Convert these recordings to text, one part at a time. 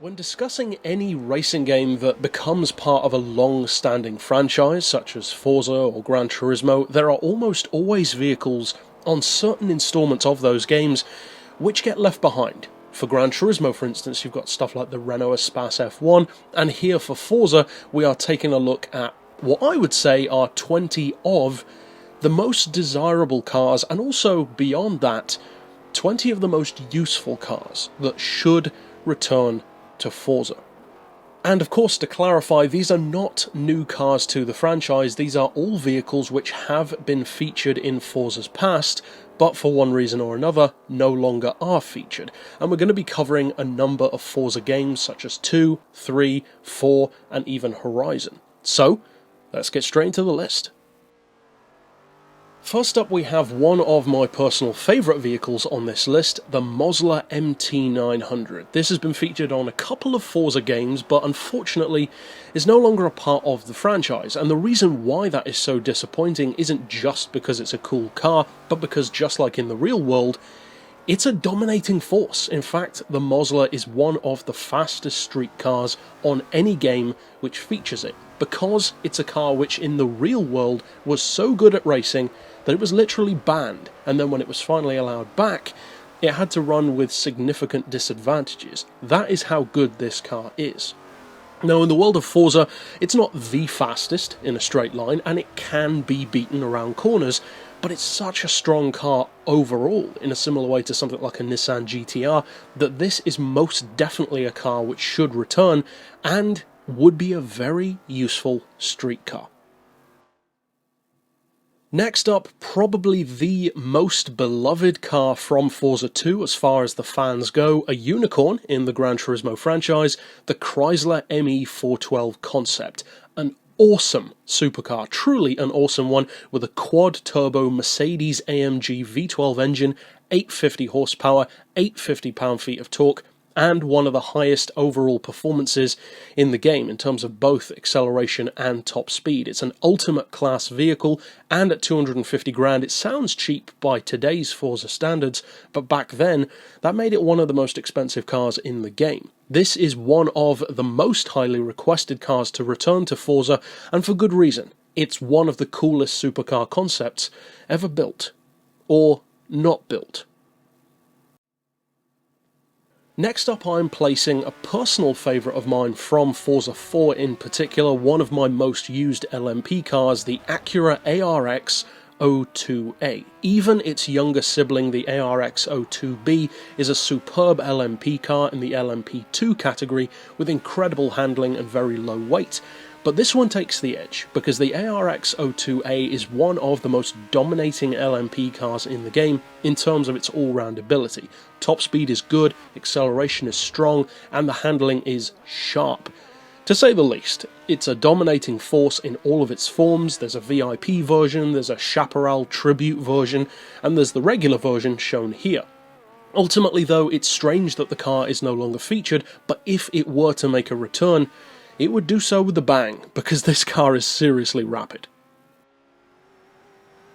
When discussing any racing game that becomes part of a long-standing franchise, such as Forza or Gran Turismo, there are almost always vehicles on certain installments of those games which get left behind. For Gran Turismo, for instance, you've got stuff like the Renault Espace F1, and here for Forza, we are taking a look at what I would say are 20 of the most desirable cars, and also beyond that, 20 of the most useful cars that should return to Forza. And of course, to clarify, these are not new cars to the franchise, these are all vehicles which have been featured in Forza's past, but for one reason or another, no longer are featured. And we're going to be covering a number of Forza games, such as 2, 3, 4, and even Horizon. So, let's get straight into the list. First up, we have one of my personal favourite vehicles on this list, the Mozilla MT900. This has been featured on a couple of Forza games, but unfortunately is no longer a part of the franchise, and the reason why that is so disappointing isn't just because it's a cool car, but because just like in the real world, it's a dominating force. In fact, the Mozilla is one of the fastest street cars on any game which features it, because it's a car which in the real world was so good at racing that it was literally banned, and then when it was finally allowed back, it had to run with significant disadvantages. That is how good this car is. Now, in the world of Forza, it's not the fastest in a straight line, and it can be beaten around corners, but it's such a strong car overall, in a similar way to something like a Nissan GTR, that this is most definitely a car which should return, and would be a very useful street car. Next up, probably the most beloved car from Forza 2 as far as the fans go, a unicorn in the Gran Turismo franchise, the Chrysler ME412 concept. An awesome supercar, truly an awesome one, with a quad-turbo Mercedes AMG V12 engine, 850 horsepower, 850 pound-feet of torque, and one of the highest overall performances in the game in terms of both acceleration and top speed. It's an ultimate class vehicle, and at 250 grand it sounds cheap by today's Forza standards, but back then that made it one of the most expensive cars in the game. This is one of the most highly requested cars to return to Forza, and for good reason. It's one of the coolest supercar concepts ever built. Or not built. Next up, I'm placing a personal favourite of mine from Forza 4 in particular, one of my most used LMP cars, the Acura ARX O2A. Even its younger sibling, the ARX O2B, is a superb LMP car in the LMP2 category with incredible handling and very low weight. But this one takes the edge, because the ARX O2A is one of the most dominating LMP cars in the game in terms of its all-round ability. Top speed is good, acceleration is strong, and the handling is sharp. To say the least, it's a dominating force in all of its forms. There's a VIP version, there's a Chaparral Tribute version, and there's the regular version shown here. Ultimately though, it's strange that the car is no longer featured, but if it were to make a return, it would do so with a bang, because this car is seriously rapid.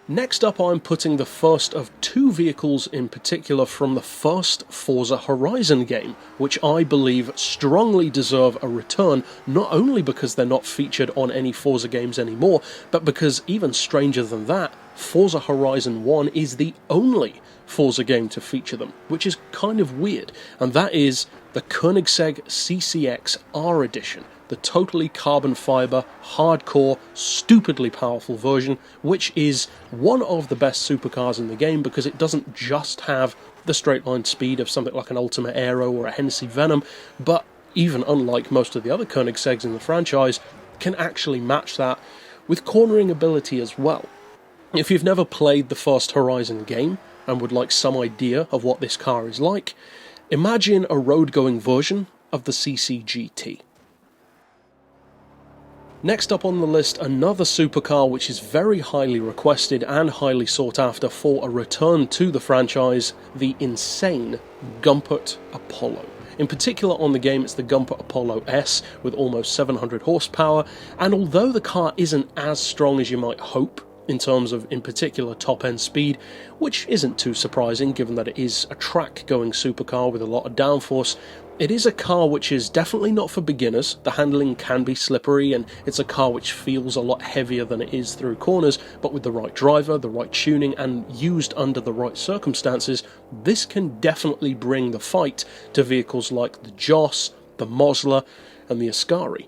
Next up, I'm putting the first of two vehicles in particular from the first Forza Horizon game, which I believe strongly deserve a return, not only because they're not featured on any Forza games anymore, but because, even stranger than that, Forza Horizon 1 is the only Forza game to feature them, which is kind of weird, and that is the Koenigsegg CCX R Edition. The totally carbon fibre, hardcore, stupidly powerful version, which is one of the best supercars in the game because it doesn't just have the straight line speed of something like an Ultimate Aero or a Hennessy Venom, but even unlike most of the other Koenigsegg's in the franchise, can actually match that with cornering ability as well. If you've never played the first Horizon game and would like some idea of what this car is like, imagine a road-going version of the CCGT. Next up on the list, another supercar which is very highly requested and highly sought after for a return to the franchise, the insane Gumpert Apollo. In particular on the game, it's the Gumpert Apollo S with almost 700 horsepower, and although the car isn't as strong as you might hope in terms of, in particular, top-end speed, which isn't too surprising given that it is a track-going supercar with a lot of downforce. It is a car which is definitely not for beginners. The handling can be slippery, and it's a car which feels a lot heavier than it is through corners, but with the right driver, the right tuning, and used under the right circumstances, this can definitely bring the fight to vehicles like the Jos, the Mozilla, and the Ascari.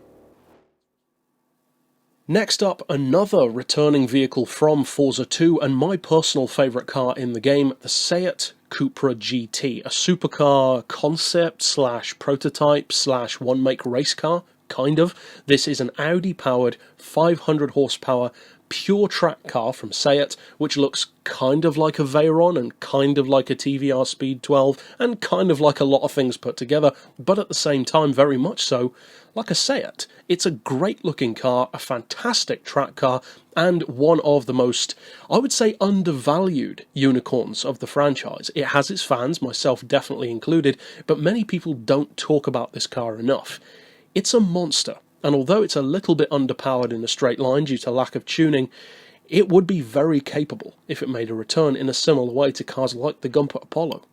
Next up, another returning vehicle from Forza 2, and my personal favourite car in the game, the Seat Cupra GT, a supercar concept slash prototype slash one-make race car, kind of. This is an Audi-powered 500 horsepower pure track car from Seat, which looks kind of like a Veyron and kind of like a TVR Speed 12 and kind of like a lot of things put together, but at the same time very much so like a Seat. It's a great looking car, a fantastic track car, and one of the most, I would say, undervalued unicorns of the franchise. It has its fans, myself definitely included, but many people don't talk about this car enough. It's a monster. And although it's a little bit underpowered in a straight line due to lack of tuning, it would be very capable if it made a return in a similar way to cars like the Gumpert Apollo.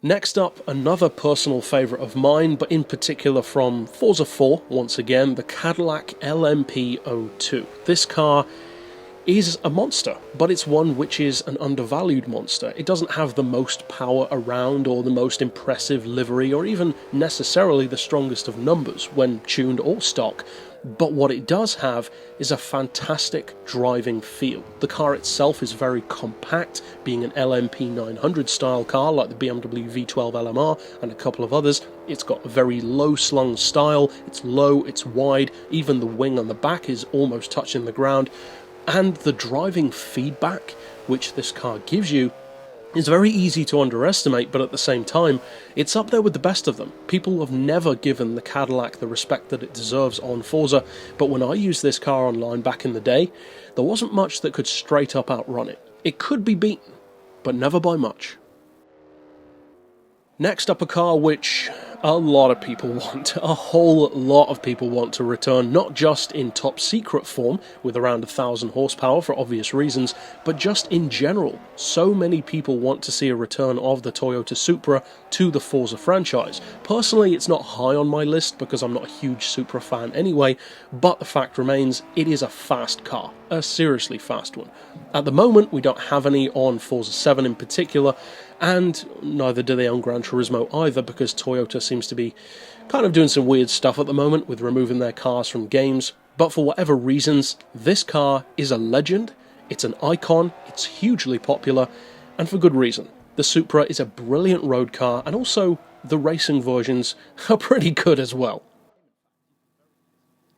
Next up, another personal favourite of mine, but in particular from Forza 4, once again, the Cadillac LM Po2. This car is a monster, but it's one which is an undervalued monster. It doesn't have the most power around or the most impressive livery or even necessarily the strongest of numbers when tuned or stock, but what it does have is a fantastic driving feel. The car itself is very compact, being an LMP 900 style car like the BMW V12 LMR and a couple of others. It's got a very low slung style, it's low, it's wide, even the wing on the back is almost touching the ground. And the driving feedback which this car gives you is very easy to underestimate, but at the same time, it's up there with the best of them. People have never given the Cadillac the respect that it deserves on Forza, but when I used this car online back in the day, there wasn't much that could straight up outrun it. It could be beaten, but never by much. Next up, a car which a lot of people want, a whole lot of people want to return, not just in top secret form with around 1,000 horsepower for obvious reasons, but just in general. So many people want to see a return of the Toyota Supra to the Forza franchise. Personally, it's not high on my list because I'm not a huge Supra fan anyway, but the fact remains it is a fast car, a seriously fast one. At the moment, we don't have any on Forza 7 in particular, and neither do they on Gran Turismo either, because Toyota seems to be kind of doing some weird stuff at the moment with removing their cars from games. But for whatever reasons, this car is a legend, it's an icon, it's hugely popular, and for good reason. The Supra is a brilliant road car, and also the racing versions are pretty good as well.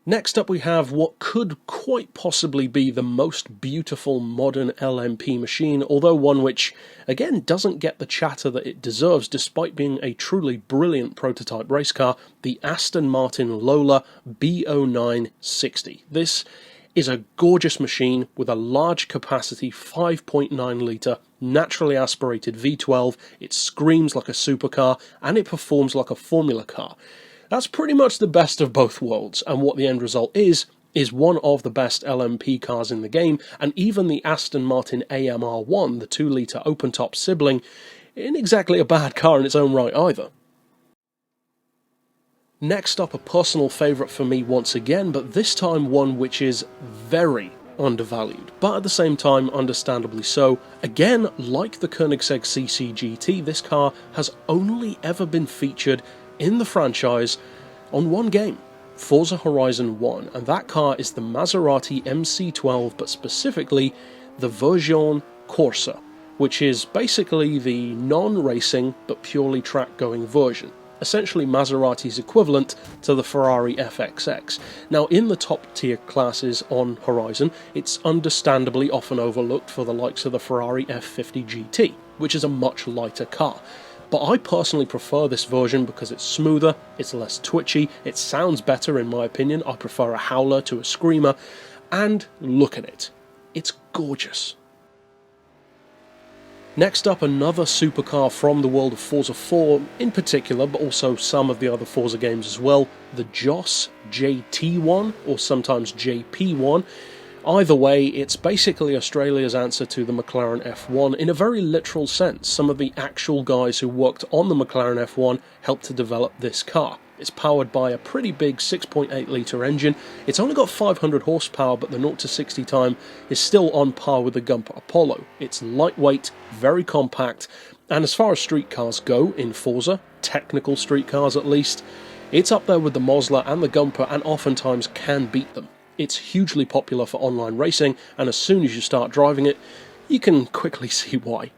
Next up we have what could quite possibly be the most beautiful modern LMP machine, although one which, again, doesn't get the chatter that it deserves despite being a truly brilliant prototype race car, the Aston Martin Lola B0960. This is a gorgeous machine with a large capacity 5.9 litre naturally aspirated V12. It screams like a supercar and it performs like a Formula car. That's pretty much the best of both worlds, and what the end result is one of the best LMP cars in the game, and even the Aston Martin AMR1, the 2-litre open-top sibling, isn't exactly a bad car in its own right either. Next up, a personal favourite for me once again, but this time one which is very undervalued, but at the same time understandably so. Again, like the Koenigsegg CCGT, this car has only ever been featured in the franchise on one game, Forza Horizon 1, and that car is the Maserati MC12, but specifically the version Corsa, which is basically the non-racing but purely track-going version, essentially Maserati's equivalent to the Ferrari FXX. Now, in the top-tier classes on Horizon, it's understandably often overlooked for the likes of the Ferrari F50 GT, which is a much lighter car. But I personally prefer this version because it's smoother, it's less twitchy, it sounds better in my opinion. I prefer a howler to a screamer, and look at it. It's gorgeous. Next up, another supercar from the world of Forza 4 in particular, but also some of the other Forza games as well, the Jos Jt1, or sometimes JP1. Either way, it's basically Australia's answer to the McLaren F1 in a very literal sense. Some of the actual guys who worked on the McLaren F1 helped to develop this car. It's powered by a pretty big 6.8 litre engine. It's only got 500 horsepower, but the 0 to 60 time is still on par with the Gumpert Apollo. It's lightweight, very compact, and as far as street cars go in Forza, technical street cars at least, it's up there with the Mozilla and the Gumpert and oftentimes can beat them. It's hugely popular for online racing, and as soon as you start driving it, you can quickly see why.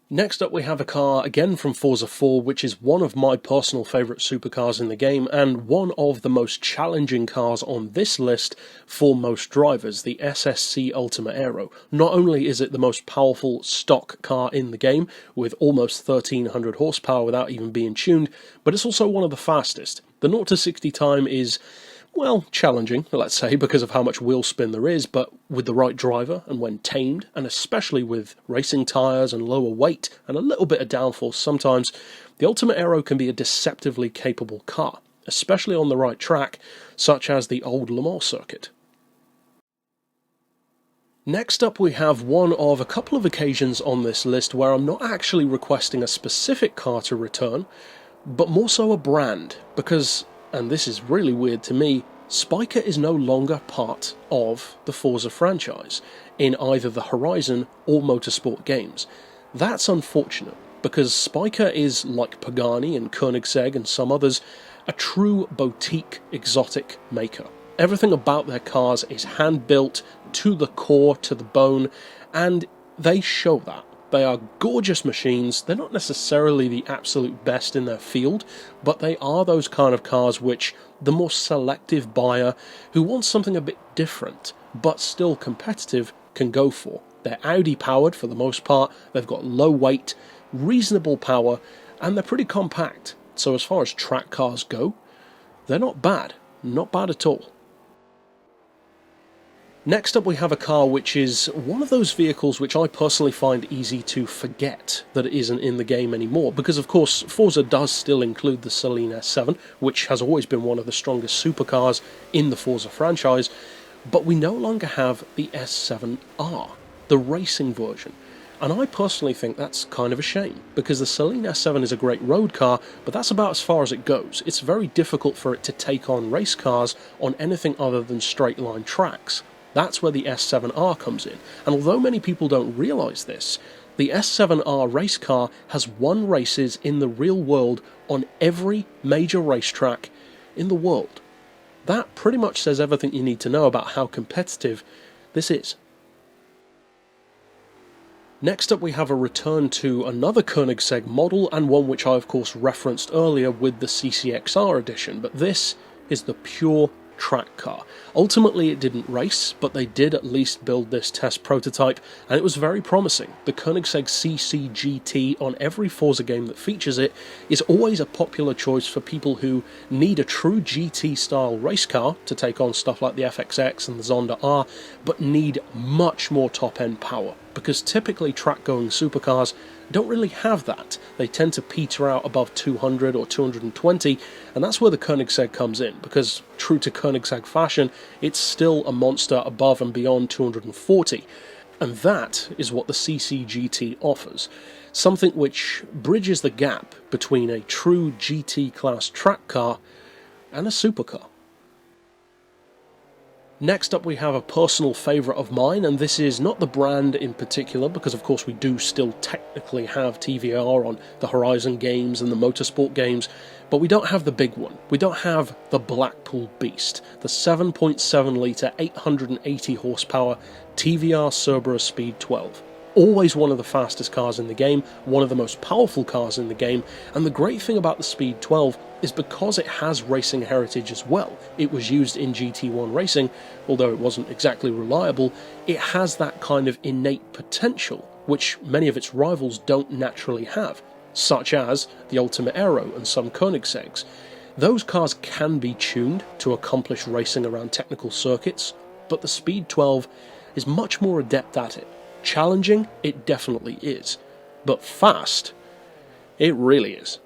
Next up we have a car again from Forza 4, which is one of my personal favourite supercars in the game, and one of the most challenging cars on this list for most drivers, the SSC Ultimate Aero. Not only is it the most powerful stock car in the game, with almost 1300 horsepower without even being tuned, but it's also one of the fastest. The 0 to 60 time is, well, challenging, let's say, because of how much wheel spin there is, but with the right driver and when tamed, and especially with racing tyres and lower weight and a little bit of downforce sometimes, the Ultimate Aero can be a deceptively capable car, especially on the right track, such as the old Le Mans circuit. Next up we have one of a couple of occasions on this list where I'm not actually requesting a specific car to return, but more so a brand, because, and this is really weird to me, Spykor is no longer part of the Forza franchise in either the Horizon or Motorsport games. That's unfortunate, because Spykor is, like Pagani and Koenigsegg and some others, a true boutique exotic maker. Everything about their cars is hand-built to the core, to the bone, and they show that. They are gorgeous machines. They're not necessarily the absolute best in their field, but they are those kind of cars which the more selective buyer who wants something a bit different, but still competitive, can go for. They're Audi powered for the most part, they've got low weight, reasonable power, and they're pretty compact. So as far as track cars go, they're not bad at all. Next up we have a car which is one of those vehicles which I personally find easy to forget that it isn't in the game anymore, because of course Forza does still include the Saleen S7, which has always been one of the strongest supercars in the Forza franchise, but we no longer have the S7R, the racing version. And I personally think that's kind of a shame, because the Saleen S7 is a great road car, but that's about as far as it goes. It's very difficult for it to take on race cars on anything other than straight line tracks. That's where the S7R comes in, and although many people don't realise this, the S7R race car has won races in the real world on every major racetrack in the world. That pretty much says everything you need to know about how competitive this is. Next up we have a return to another Koenigsegg model, and one which I of course referenced earlier with the CCXR edition, but this is the pure track car. Ultimately it didn't race, but they did at least build this test prototype, and it was very promising. The Koenigsegg CCGT on every Forza game that features it is always a popular choice for people who need a true GT style race car to take on stuff like the FXX and the Zonda R, but need much more top end power, because typically track going supercars don't really have that. They tend to peter out above 200 or 220, and that's where the Koenigsegg comes in, because true to Koenigsegg fashion, it's still a monster above and beyond 240. And that is what the CCGT offers. Something which bridges the gap between a true GT class track car and a supercar. Next up we have a personal favourite of mine, and this is not the brand in particular, because of course we do still technically have TVR on the Horizon games and the Motorsport games, but we don't have the big one. We don't have the Blackpool Beast, the 7.7 litre 880 horsepower TVR Speed 12. Always one of the fastest cars in the game, one of the most powerful cars in the game, and the great thing about the Speed 12 is because it has racing heritage as well. It was used in GT1 racing, although it wasn't exactly reliable. It has that kind of innate potential, which many of its rivals don't naturally have, such as the Ultimate Aero and some Koenigsegg's. Those cars can be tuned to accomplish racing around technical circuits, but the Speed 12 is much more adept at it. Challenging, it definitely is, but fast, it really is.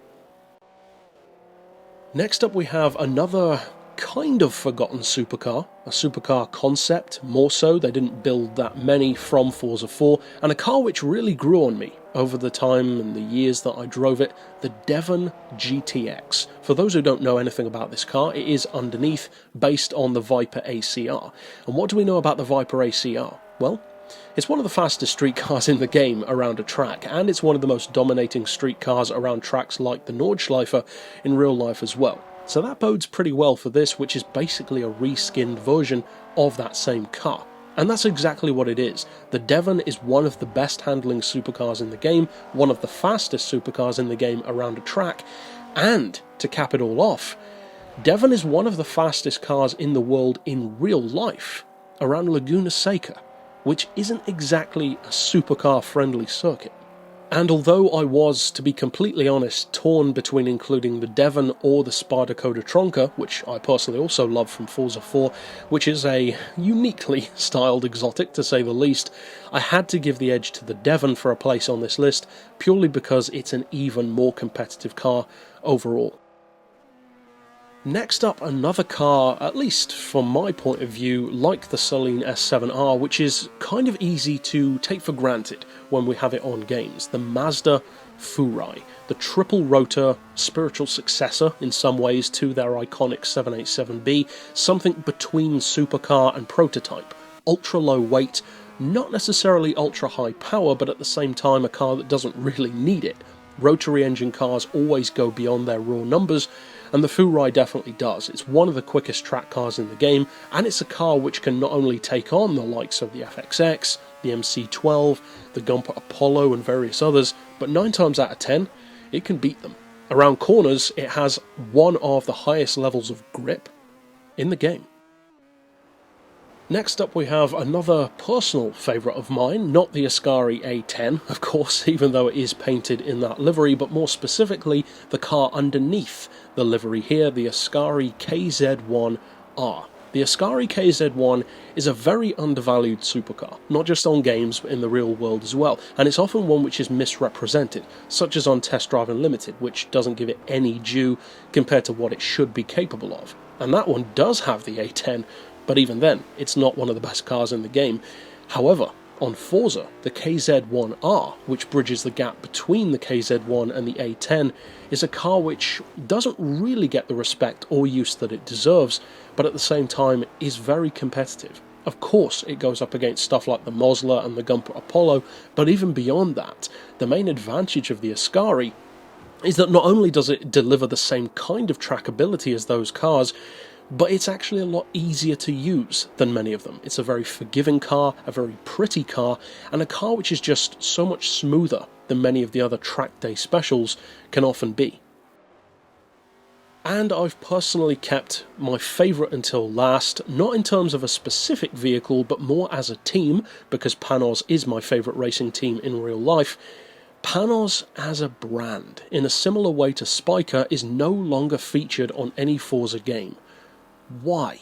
Next up we have another kind of forgotten supercar, a supercar concept, more so. They didn't build that many from Forza 4, and a car which really grew on me over the time and the years that I drove it, the Devon GTX. For those who don't know anything about this car, it is underneath based on the Viper ACR. And what do we know about the Viper ACR? Well, it's one of the fastest street cars in the game around a track, and it's one of the most dominating street cars around tracks like the Nordschleife in real life as well. So that bodes pretty well for this, which is basically a reskinned version of that same car. And that's exactly what it is. The Devon is one of the best handling supercars in the game, one of the fastest supercars in the game around a track, and to cap it all off, Devon is one of the fastest cars in the world in real life around Laguna Seca, which isn't exactly a supercar friendly circuit. And although I was, to be completely honest, torn between including the Devon or the Spykor Tronca, which I personally also love from Forza 4, which is a uniquely styled exotic to say the least, I had to give the edge to the Devon for a place on this list, purely because it's an even more competitive car overall. Next up, another car, at least from my point of view, like the Saleen S7R, which is kind of easy to take for granted when we have it on games. The Mazda Furai, the triple rotor spiritual successor in some ways to their iconic 787B, something between supercar and prototype. Ultra low weight, not necessarily ultra high power, but at the same time a car that doesn't really need it. Rotary engine cars always go beyond their raw numbers, and the Furai definitely does. It's one of the quickest track cars in the game, and it's a car which can not only take on the likes of the FXX, the MC12, the Gumpert Apollo and various others, but 9 times out of 10, it can beat them. Around corners, it has one of the highest levels of grip in the game. Next up we have another personal favourite of mine, not the Ascari A10, of course, even though it is painted in that livery, but more specifically the car underneath the livery here, the Ascari KZ1R. The Ascari KZ1 is a very undervalued supercar, not just on games but in the real world as well, and it's often one which is misrepresented, such as on Test Drive Unlimited, which doesn't give it any due compared to what it should be capable of. And that one does have the A10, but even then, it's not one of the best cars in the game. However, on Forza, the KZ1R, which bridges the gap between the KZ1 and the A10, is a car which doesn't really get the respect or use that it deserves, but at the same time is very competitive. Of course, it goes up against stuff like the Mozilla and the Gumpert Apollo, but even beyond that, the main advantage of the Ascari is that not only does it deliver the same kind of trackability as those cars, but it's actually a lot easier to use than many of them. It's a very forgiving car, a very pretty car, and a car which is just so much smoother than many of the other track day specials can often be. And I've personally kept my favourite until last, not in terms of a specific vehicle, but more as a team, because Panos is my favourite racing team in real life. Panos as a brand, in a similar way to Spykor, is no longer featured on any Forza game. Why?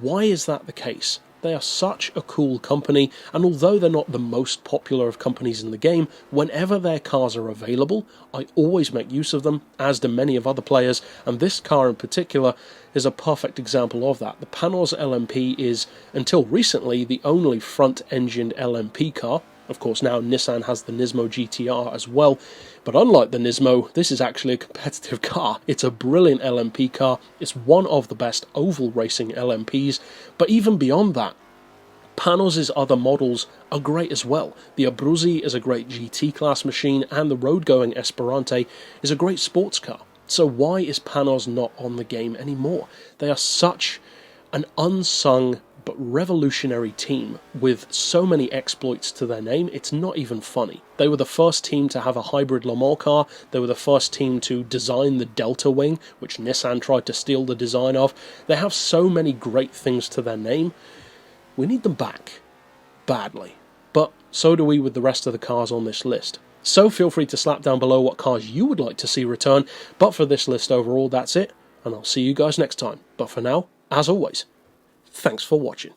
Why is that the case? They are such a cool company, and although they're not the most popular of companies in the game, whenever their cars are available, I always make use of them, as do many of other players, and this car in particular is a perfect example of that. The Panos LMP is, until recently, the only front-engined LMP car. Of course, now Nissan has the Nismo GTR as well, but unlike the Nismo, this is actually a competitive car. It's a brilliant LMP car, it's one of the best oval racing LMPs, but even beyond that, Panos' other models are great as well. The Abruzzi is a great GT class machine, and the road-going Esperante is a great sports car. So why is Panos not on the game anymore? They are such an unsung but revolutionary team with so many exploits to their name, it's not even funny. They were the first team to have a hybrid Le Mans car, they were the first team to design the Delta Wing, which Nissan tried to steal the design of. They have so many great things to their name. We need them back. Badly. But so do we with the rest of the cars on this list. So feel free to slap down below what cars you would like to see return, but for this list overall, that's it, and I'll see you guys next time. But for now, as always, thanks for watching.